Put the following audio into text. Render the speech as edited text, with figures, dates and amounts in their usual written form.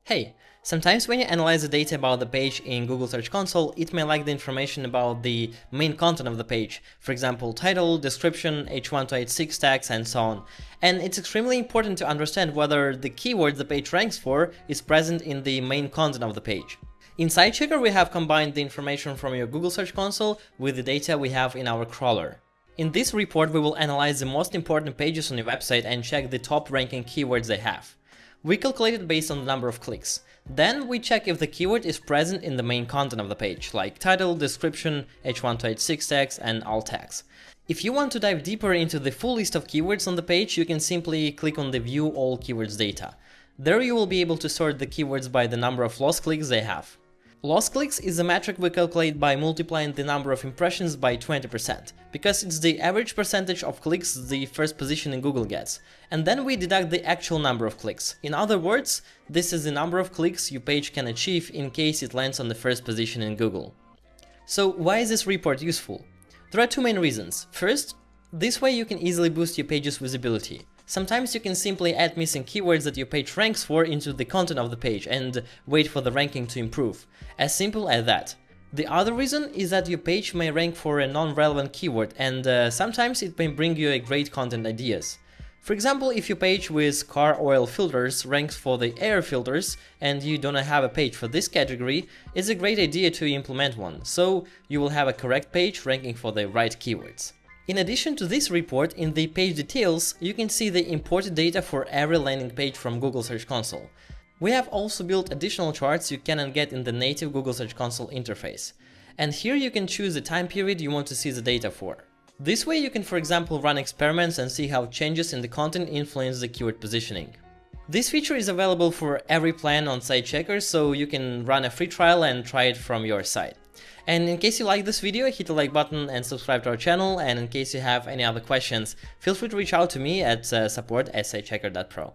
Hey, sometimes when you analyze the data about the page in Google Search Console, it may lack the information about the main content of the page, for example, title, description, H1 to H6 tags, and so on. And it's extremely important to understand whether the keyword the page ranks for is present in the main content of the page. In Sitechecker, we have combined the information from your Google Search Console with the data we have in our crawler. In this report, we will analyze the most important pages on your website and check the top ranking keywords they have. We calculate it based on the number of clicks. Then we check if the keyword is present in the main content of the page, like title, description, H1 to H6 tags, and alt tags. If you want to dive deeper into the full list of keywords on the page, you can simply click on the View All Keywords data. There you will be able to sort the keywords by the number of lost clicks they have. Lost clicks is a metric we calculate by multiplying the number of impressions by 20%, because it's the average percentage of clicks the first position in Google gets, and then we deduct the actual number of clicks. In other words, this is the number of clicks your page can achieve in case it lands on the first position in Google. So why is this report useful? There are two main reasons. First, this way you can easily boost your page's visibility. Sometimes you can simply add missing keywords that your page ranks for into the content of the page and wait for the ranking to improve. As simple as that. The other reason is that your page may rank for a non-relevant keyword, and sometimes it may bring you a great content ideas. For example, if your page with car oil filters ranks for the air filters and you don't have a page for this category, it's a great idea to implement one, so you will have a correct page ranking for the right keywords. In addition to this report, in the page details, you can see the imported data for every landing page from Google Search Console. We have also built additional charts you cannot get in the native Google Search Console interface. And here you can choose the time period you want to see the data for. This way you can, for example, run experiments and see how changes in the content influence the keyword positioning. This feature is available for every plan on Sitechecker, so you can run a free trial and try it from your site. And in case you like this video, hit the like button and subscribe to our channel, and in case you have any other questions, feel free to reach out to me at support@sitechecker.pro.